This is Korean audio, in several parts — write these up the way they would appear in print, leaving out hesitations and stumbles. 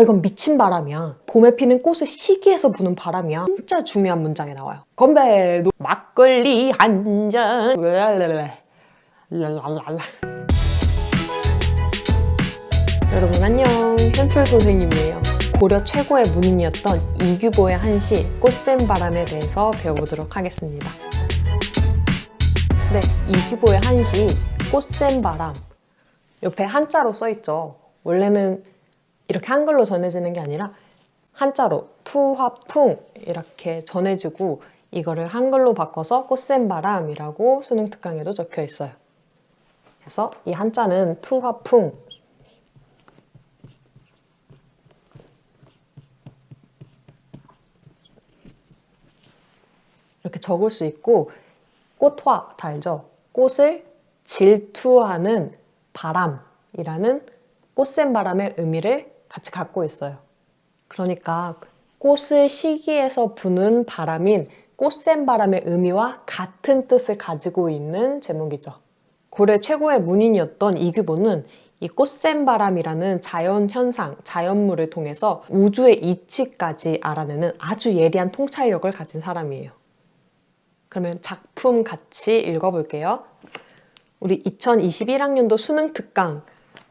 이건 미친 바람이야. 봄에 피는 꽃을 시기해서 부는 바람이야. 진짜 중요한 문장이 나와요. 건배! 막걸리 한 잔. 여러분 안녕. 현철 선생님이에요. 고려 최고의 문인이었던 이규보의 한시 꽃샘 바람에 대해서 배워보도록 하겠습니다. 네, 이규보의 한시 꽃샘 바람. 옆에 한자로 써있죠. 원래는 이렇게 한글로 전해지는 게 아니라 한자로 투화풍 이렇게 전해지고 이거를 한글로 바꿔서 꽃샘 바람이라고 수능 특강에도 적혀 있어요. 그래서 이 한자는 투화풍 이렇게 적을 수 있고 꽃화 다 알죠? 꽃을 질투하는 바람이라는 꽃샘 바람의 의미를 같이 갖고 있어요. 그러니까 꽃을 시기해서 부는 바람인 꽃샘 바람의 의미와 같은 뜻을 가지고 있는 제목이죠. 고려 최고의 문인이었던 이규보는 이 꽃샘 바람이라는 자연현상, 자연물을 통해서 우주의 이치까지 알아내는 아주 예리한 통찰력을 가진 사람이에요. 그러면 작품 같이 읽어볼게요. 우리 2021학년도 수능 특강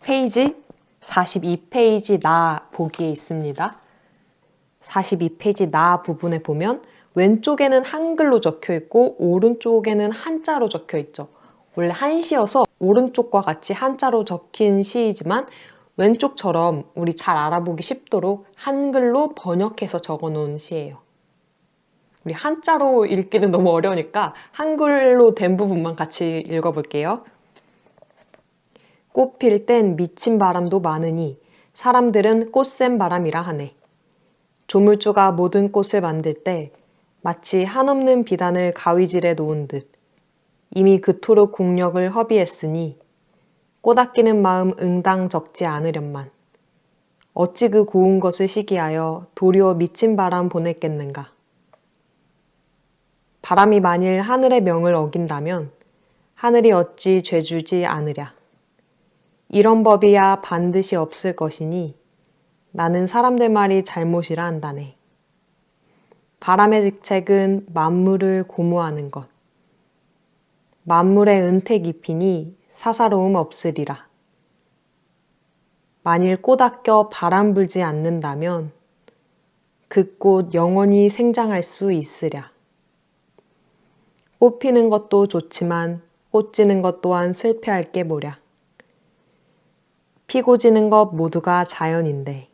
페이지 42페이지 나 보기에 있습니다. 42페이지 나 부분에 보면 왼쪽에는 한글로 적혀 있고 오른쪽에는 한자로 적혀 있죠. 원래 한시여서 오른쪽과 같이 한자로 적힌 시이지만 왼쪽처럼 우리 잘 알아보기 쉽도록 한글로 번역해서 적어 놓은 시예요. 우리 한자로 읽기는 너무 어려우니까 한글로 된 부분만 같이 읽어볼게요. 꽃 필 땐 미친 바람도 많으니 사람들은 꽃샘 바람이라 하네. 조물주가 모든 꽃을 만들 때 마치 한없는 비단을 가위질해 놓은 듯 이미 그토록 공력을 허비했으니 꽃 아끼는 마음 응당 적지 않으련만 어찌 그 고운 것을 시기하여 도리어 미친 바람 보냈겠는가. 바람이 만일 하늘의 명을 어긴다면 하늘이 어찌 죄주지 않으랴. 이런 법이야 반드시 없을 것이니 나는 사람들 말이 잘못이라 한다네. 바람의 직책은 만물을 고무하는 것. 만물의 은퇴 깊이니 사사로움 없으리라. 만일 꽃 아껴 바람 불지 않는다면 그 꽃 영원히 생장할 수 있으랴. 꽃 피는 것도 좋지만 꽃 지는 것 또한 실패할 게 뭐랴. 피고 지는 것 모두가 자연인데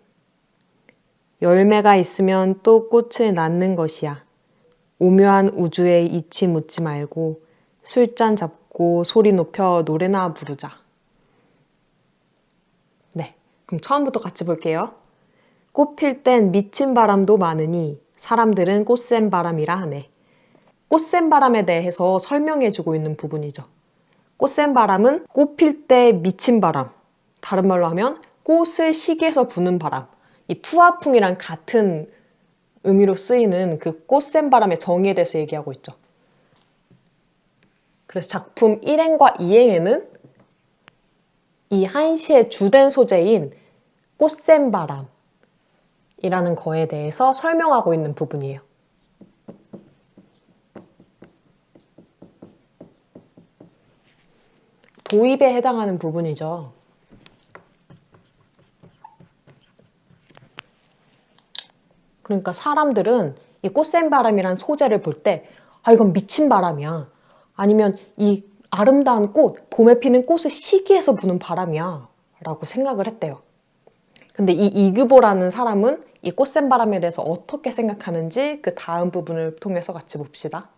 열매가 있으면 또 꽃을 낳는 것이야. 오묘한 우주에 이치 묻지 말고 술잔 잡고 소리 높여 노래나 부르자. 네, 그럼 처음부터 같이 볼게요. 꽃 필 땐 미친 바람도 많으니 사람들은 꽃샘 바람이라 하네. 꽃샘 바람에 대해서 설명해주고 있는 부분이죠. 꽃샘 바람은 꽃 필 때 미친 바람. 다른 말로 하면 꽃을 시기해서 부는 바람. 이 투화풍이랑 같은 의미로 쓰이는 그 꽃샘 바람의 정의에 대해서 얘기하고 있죠. 그래서 작품 1행과 2행에는 이 한시의 주된 소재인 꽃샘 바람이라는 거에 대해서 설명하고 있는 부분이에요. 도입에 해당하는 부분이죠. 그러니까 사람들은 이 꽃샘 바람이란 소재를 볼 때 이건 미친 바람이야. 아니면 이 아름다운 꽃, 봄에 피는 꽃을 시기해서 부는 바람이야 라고 생각을 했대요. 근데 이 이규보라는 사람은 이 꽃샘 바람에 대해서 어떻게 생각하는지 그 다음 부분을 통해서 같이 봅시다.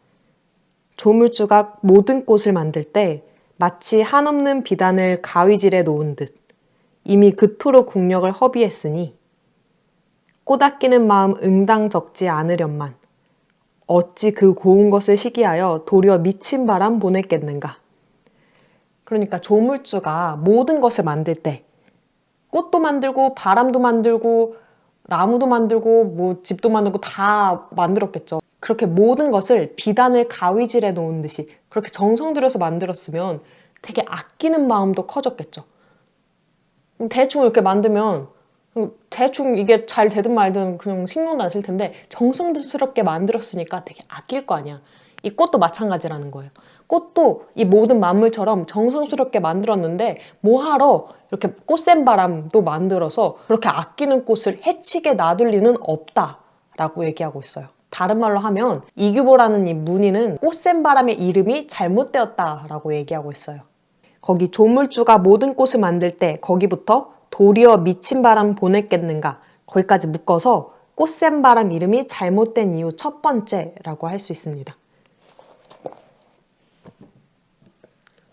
조물주가 모든 꽃을 만들 때 마치 한없는 비단을 가위질해 놓은 듯 이미 그토록 공력을 허비했으니 꽃 아끼는 마음 응당 적지 않으련만 어찌 그 고운 것을 시기하여 도리어 미친 바람 보냈겠는가. 그러니까 조물주가 모든 것을 만들 때 꽃도 만들고 바람도 만들고 나무도 만들고 뭐 집도 만들고 다 만들었겠죠. 그렇게 모든 것을 비단을 가위질해 놓은 듯이 그렇게 정성 들여서 만들었으면 되게 아끼는 마음도 커졌겠죠. 대충 이렇게 만들면 대충 이게 잘 되든 말든 그냥 신경도 안 쓸 텐데 정성스럽게 만들었으니까 되게 아낄 거 아니야. 이 꽃도 마찬가지라는 거예요. 꽃도 이 모든 만물처럼 정성스럽게 만들었는데 뭐하러 이렇게 꽃샘바람도 만들어서 그렇게 아끼는 꽃을 해치게 놔둘 리는 없다라고 얘기하고 있어요. 다른 말로 하면 이규보라는 이 문인은 꽃샘바람의 이름이 잘못되었다라고 얘기하고 있어요. 거기 조물주가 모든 꽃을 만들 때 거기부터 도리어 미친 바람 보냈겠는가 거기까지 묶어서 꽃샘바람 이름이 잘못된 이유 첫 번째라고 할 수 있습니다.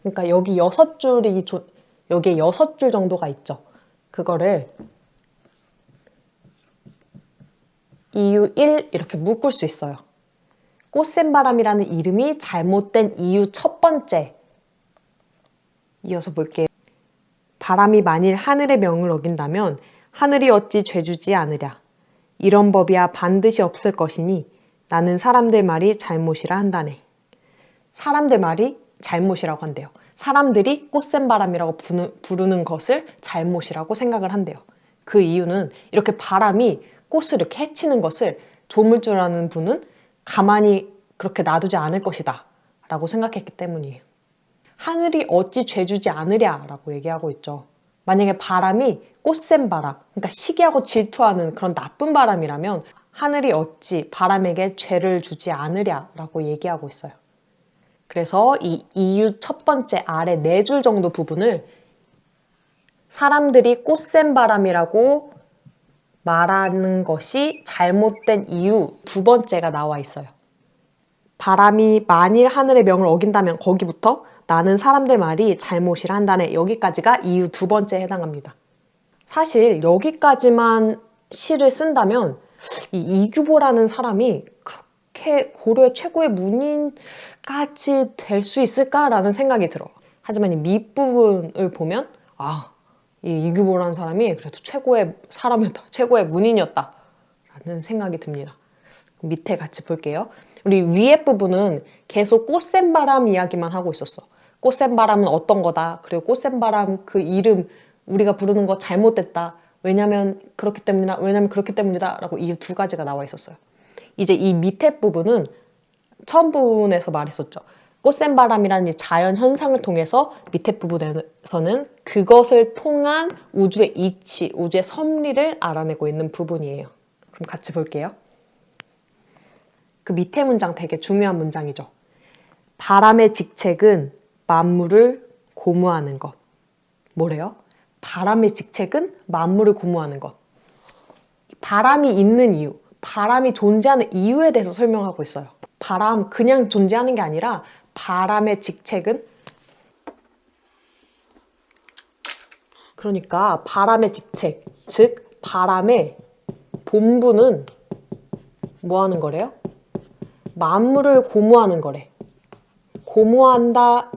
그러니까 여기 6줄이 여기에 6줄 정도가 있죠. 그거를 이유 1 이렇게 묶을 수 있어요. 꽃샘바람이라는 이름이 잘못된 이유 첫 번째. 이어서 볼게요. 바람이 만일 하늘의 명을 어긴다면 하늘이 어찌 죄주지 않으랴. 이런 법이야 반드시 없을 것이니 나는 사람들 말이 잘못이라 한다네. 사람들 말이 잘못이라고 한대요. 사람들이 꽃샘바람이라고 부르는 것을 잘못이라고 생각을 한대요. 그 이유는 이렇게 바람이 꽃을 이렇게 해치는 것을 조물주라는 분은 가만히 그렇게 놔두지 않을 것이다 라고 생각했기 때문이에요. 하늘이 어찌 죄주지 않으랴 라고 얘기하고 있죠. 만약에 바람이 꽃샘바람, 그러니까 시기하고 질투하는 그런 나쁜 바람이라면 하늘이 어찌 바람에게 죄를 주지 않으랴 라고 얘기하고 있어요. 그래서 이 이유 첫 번째 아래 4줄 정도 부분을 사람들이 꽃샘바람이라고 말하는 것이 잘못된 이유 두 번째가 나와 있어요. 바람이 만일 하늘의 명을 어긴다면 거기부터 나는 사람들 말이 잘못이라 한다네. 여기까지가 이유 두 번째에 해당합니다. 사실 여기까지만 시를 쓴다면 이 이규보라는 사람이 그렇게 고려의 최고의 문인까지 될 수 있을까라는 생각이 들어. 하지만 이 밑부분을 보면 이 이규보라는 사람이 그래도 최고의 사람이었다. 최고의 문인이었다. 라는 생각이 듭니다. 밑에 같이 볼게요. 우리 위에 부분은 계속 꽃샘바람 이야기만 하고 있었어. 꽃샘바람은 어떤 거다. 그리고 꽃샘바람 그 이름 우리가 부르는 거 잘못됐다. 왜냐면 그렇기 때문이다. 라고 이 두 가지가 나와 있었어요. 이제 이 밑에 부분은 처음 부분에서 말했었죠. 꽃샘바람이라는 이 자연 현상을 통해서 밑에 부분에서는 그것을 통한 우주의 이치, 우주의 섭리를 알아내고 있는 부분이에요. 그럼 같이 볼게요. 그 밑에 문장 되게 중요한 문장이죠. 바람의 직책은 만물을 고무하는 것. 뭐래요? 바람의 직책은 만물을 고무하는 것. 바람이 있는 이유, 바람이 존재하는 이유에 대해서 설명하고 있어요. 바람 그냥 존재하는 게 아니라 바람의 직책은 그러니까 바람의 직책, 즉 바람의 본분은 뭐 하는 거래요? 만물을 고무하는 거래. 고무한다,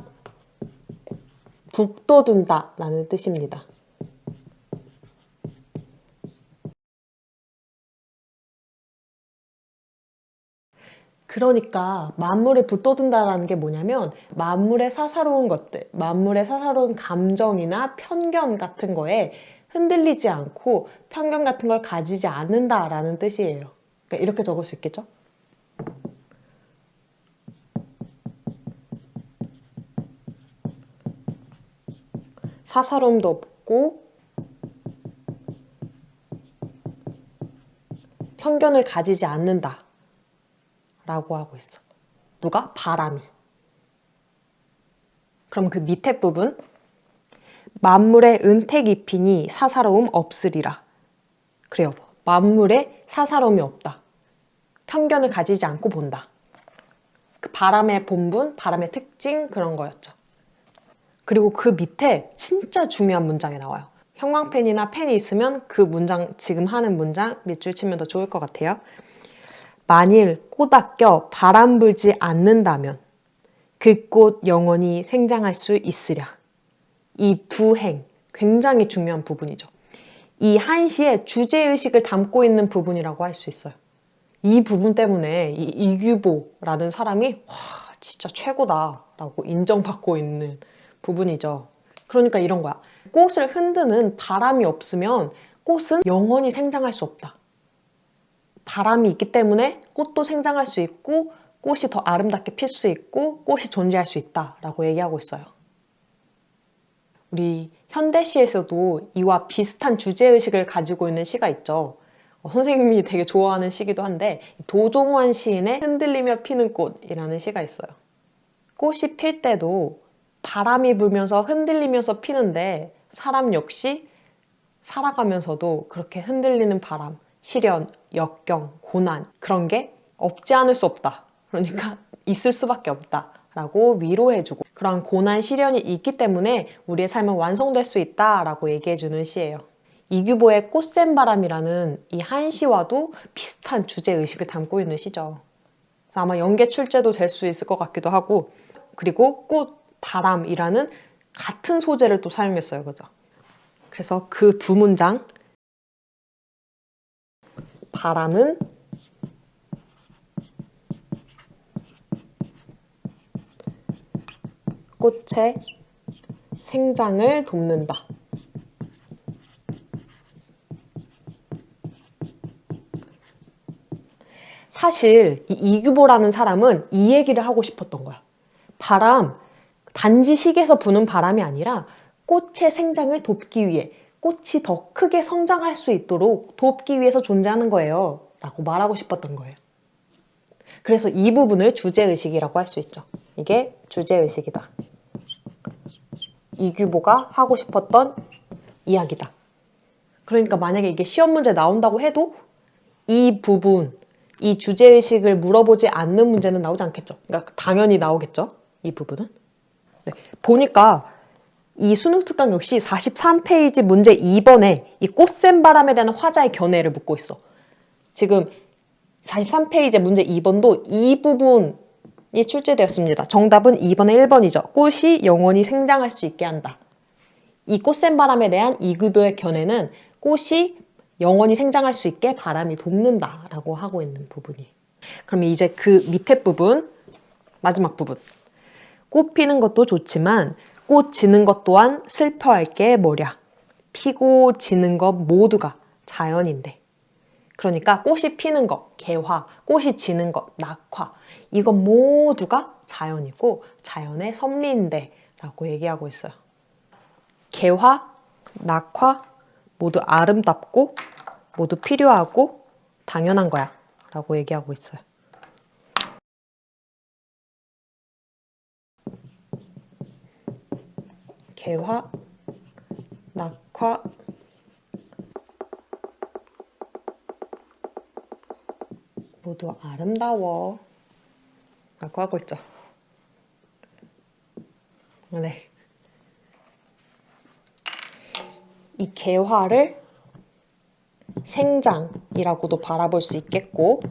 북돋운다 라는 뜻입니다. 그러니까 만물에 붙돋운다라는 게 뭐냐면 만물의 사사로운 것들, 만물의 사사로운 감정이나 편견 같은 거에 흔들리지 않고 편견 같은 걸 가지지 않는다라는 뜻이에요. 그러니까 이렇게 적을 수 있겠죠? 사사로움도 없고 편견을 가지지 않는다 라고 하고 있어. 누가? 바람이. 그럼 그 밑에 부분 만물의 은택 입히니 사사로움 없으리라. 그래요. 만물에 사사로움이 없다. 편견을 가지지 않고 본다. 그 바람의 본분, 바람의 특징 그런 거였죠. 그리고 그 밑에 진짜 중요한 문장이 나와요. 형광펜이나 펜이 있으면 그 문장, 지금 하는 문장 밑줄 치면 더 좋을 것 같아요. 만일 꽃 아껴 바람 불지 않는다면 그 꽃 영원히 생장할 수 있으랴. 이 두 행, 굉장히 중요한 부분이죠. 이 한시에 주제의식을 담고 있는 부분이라고 할 수 있어요. 이 부분 때문에 이 이규보라는 사람이 와 진짜 최고다 라고 인정받고 있는 부분이죠. 그러니까 이런 거야. 꽃을 흔드는 바람이 없으면 꽃은 영원히 생장할 수 없다. 바람이 있기 때문에 꽃도 생장할 수 있고 꽃이 더 아름답게 필 수 있고 꽃이 존재할 수 있다라고 얘기하고 있어요. 우리 현대시에서도 이와 비슷한 주제의식을 가지고 있는 시가 있죠. 선생님이 되게 좋아하는 시기도 한데 도종환 시인의 흔들리며 피는 꽃이라는 시가 있어요. 꽃이 필 때도 바람이 불면서 흔들리면서 피는데 사람 역시 살아가면서도 그렇게 흔들리는 바람, 시련, 역경, 고난 그런 게 없지 않을 수 없다. 그러니까 있을 수밖에 없다. 라고 위로해주고 그런 고난, 시련이 있기 때문에 우리의 삶은 완성될 수 있다라고 얘기해주는 시예요. 이규보의 꽃샘바람이라는 이 한 시와도 비슷한 주제의식을 담고 있는 시죠. 아마 연계 출제도 될 수 있을 것 같기도 하고 그리고 꽃, 바람이라는 같은 소재를 또 사용했어요. 그죠? 그래서 그 두 문장 바람은 꽃의 생장을 돕는다. 사실 이 이규보라는 사람은 이 얘기를 하고 싶었던 거야. 바람, 단지 식에서 부는 바람이 아니라 꽃의 생장을 돕기 위해 꽃이 더 크게 성장할 수 있도록 돕기 위해서 존재하는 거예요. 라고 말하고 싶었던 거예요. 그래서 이 부분을 주제의식이라고 할 수 있죠. 이게 주제의식이다. 이규보가 하고 싶었던 이야기다. 그러니까 만약에 이게 시험 문제 나온다고 해도 이 부분, 이 주제의식을 물어보지 않는 문제는 나오지 않겠죠. 그러니까 당연히 나오겠죠. 이 부분은. 네, 보니까 이 수능 특강 역시 43페이지 문제 2번에 이 꽃샘바람에 대한 화자의 견해를 묻고 있어. 지금 43페이지 문제 2번도 이 부분이 출제되었습니다. 정답은 2번에 1번이죠. 꽃이 영원히 생장할 수 있게 한다. 이 꽃샘바람에 대한 이규보의 견해는 꽃이 영원히 생장할 수 있게 바람이 돕는다 라고 하고 있는 부분이에요. 그럼 이제 그 밑에 부분, 마지막 부분. 꽃 피는 것도 좋지만 꽃 지는 것 또한 슬퍼할 게 뭐랴. 피고 지는 것 모두가 자연인데. 그러니까 꽃이 피는 것, 개화, 꽃이 지는 것, 낙화. 이건 모두가 자연이고 자연의 섭리인데 라고 얘기하고 있어요. 개화, 낙화 모두 아름답고 모두 필요하고 당연한 거야 라고 얘기하고 있어요. 개화, 낙화 모두 아름다워 라고 하고 있죠. 네. 이 개화를 생장이라고도 바라볼 수 있겠고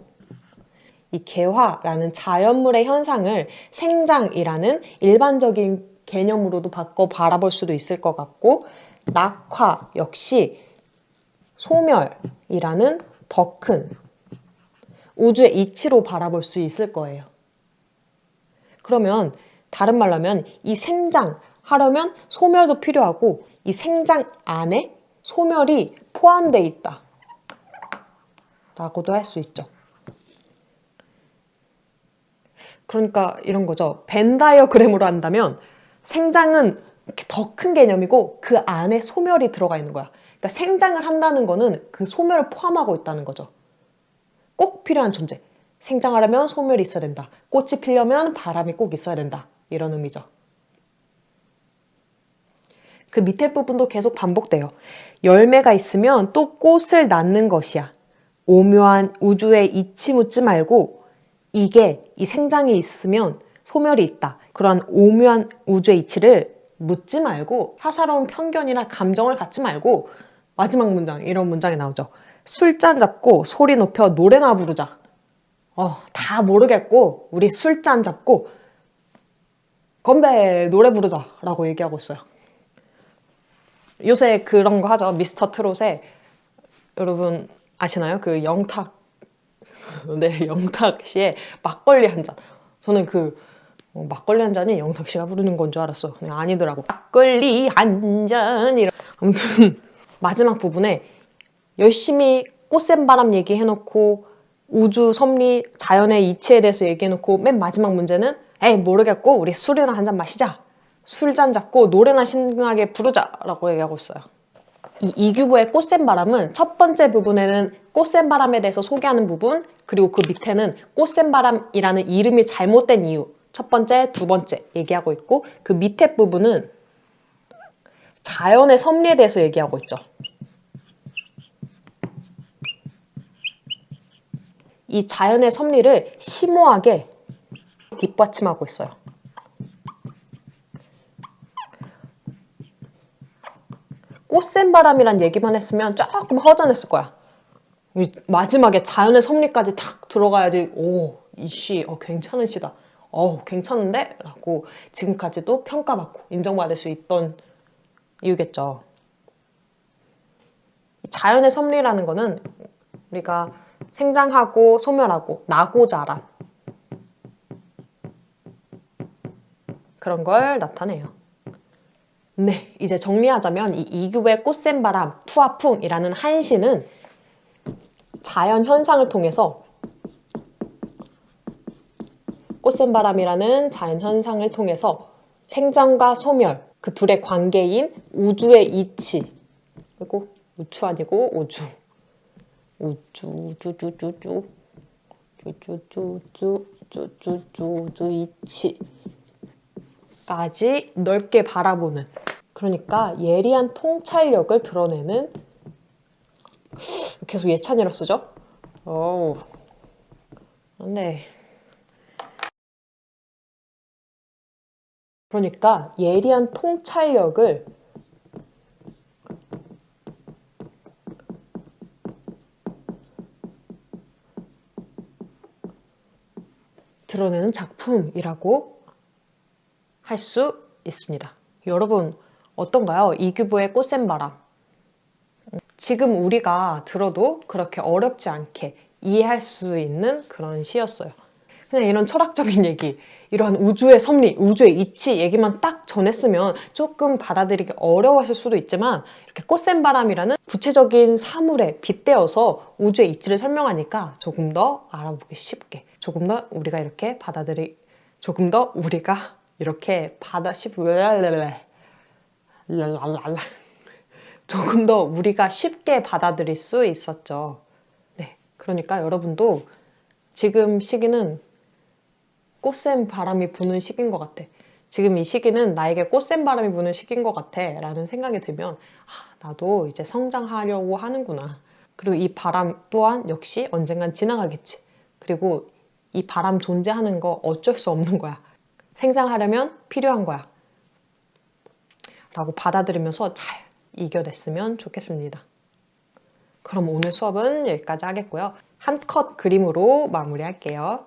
이 개화라는 자연물의 현상을 생장이라는 일반적인 개념으로도 바꿔 바라볼 수도 있을 것 같고 낙화 역시 소멸이라는 더 큰 우주의 이치로 바라볼 수 있을 거예요. 그러면 다른 말로 하면 이 생장하려면 소멸도 필요하고 이 생장 안에 소멸이 포함되어 있다 라고도 할 수 있죠. 그러니까 이런 거죠. 벤 다이어그램으로 한다면 생장은 더 큰 개념이고 그 안에 소멸이 들어가 있는 거야. 그러니까 생장을 한다는 거는 그 소멸을 포함하고 있다는 거죠. 꼭 필요한 존재. 생장하려면 소멸이 있어야 된다. 꽃이 피려면 바람이 꼭 있어야 된다. 이런 의미죠. 그 밑에 부분도 계속 반복돼요. 열매가 있으면 또 꽃을 낳는 것이야. 오묘한 우주의 이치 묻지 말고 이게 이 생장이 있으면 소멸이 있다. 그러한 오묘한 우주의 이치를 묻지 말고 사사로운 편견이나 감정을 갖지 말고 마지막 문장 이런 문장이 나오죠. 술잔 잡고 소리 높여 노래나 부르자. 다 모르겠고 우리 술잔 잡고 건배 노래 부르자 라고 얘기하고 있어요. 요새 그런 거 하죠. 미스터 트롯에 여러분 아시나요? 그 영탁 네, 영탁 씨의 막걸리 한 잔. 저는 그 막걸리 한 잔이 영탁 씨가 부르는 건 줄 알았어. 그냥 아니더라고. 막걸리 한 잔 이런. 아무튼 마지막 부분에 열심히 꽃샘바람 얘기해놓고 우주 섭리, 자연의 이치에 대해서 얘기해놓고 맨 마지막 문제는 에이 모르겠고 우리 술이나 한잔 마시자. 술잔 잡고 노래나 신나게 부르자 라고 얘기하고 있어요. 이 이규보의 꽃샘바람은 첫 번째 부분에는 꽃샘바람에 대해서 소개하는 부분, 그리고 그 밑에는 꽃샘바람이라는 이름이 잘못된 이유, 첫 번째, 두 번째 얘기하고 있고, 그 밑에 부분은 자연의 섭리에 대해서 얘기하고 있죠. 이 자연의 섭리를 심오하게 뒷받침하고 있어요. 꽃샘바람이란 얘기만 했으면 조금 허전했을 거야. 마지막에 자연의 섭리까지 탁 들어가야지 오, 이씨 괜찮은 시다. 괜찮은데? 라고 지금까지도 평가받고 인정받을 수 있던 이유겠죠. 자연의 섭리라는 거는 우리가 생장하고 소멸하고 나고 자란 그런 걸 나타내요. 네, 이제 정리하자면 이 이규보의 꽃샘바람, 투하풍이라는 한 시는 자연 현상을 통해서 꽃샘바람이라는 자연 현상을 통해서 생장과 소멸, 그 둘의 관계인 우주의 이치, 그리고 우추 아니고 우주, 우주 이치까지 넓게 바라보는, 그러니까 예리한 통찰력을 드러내는, 계속 예찬이라 쓰죠? 네. 그러니까 예리한 통찰력을 드러내는 작품이라고 할 수 있습니다. 여러분 어떤가요? 이규보의 꽃샘바람. 지금 우리가 들어도 그렇게 어렵지 않게 이해할 수 있는 그런 시였어요. 그냥 이런 철학적인 얘기, 이런 우주의 섭리, 우주의 이치 얘기만 딱 전했으면 조금 받아들이기 어려웠을 수도 있지만 이렇게 꽃샘바람이라는 구체적인 사물에 빗대어서 우주의 이치를 설명하니까 조금 더 알아보기 쉽게, 조금 더 우리가 이렇게 조금 더 우리가 쉽게 받아들일 수 있었죠. 네, 그러니까 여러분도 지금 시기는 꽃샘 바람이 부는 시기인 것 같아. 지금 이 시기는 나에게 꽃샘 바람이 부는 시기인 것 같아 라는 생각이 들면 나도 이제 성장하려고 하는구나. 그리고 이 바람 또한 역시 언젠간 지나가겠지. 그리고 이 바람 존재하는 거 어쩔 수 없는 거야. 생장하려면 필요한 거야. 라고 받아들이면서 잘 이겨냈으면 좋겠습니다. 그럼 오늘 수업은 여기까지 하겠고요. 한 컷 그림으로 마무리할게요.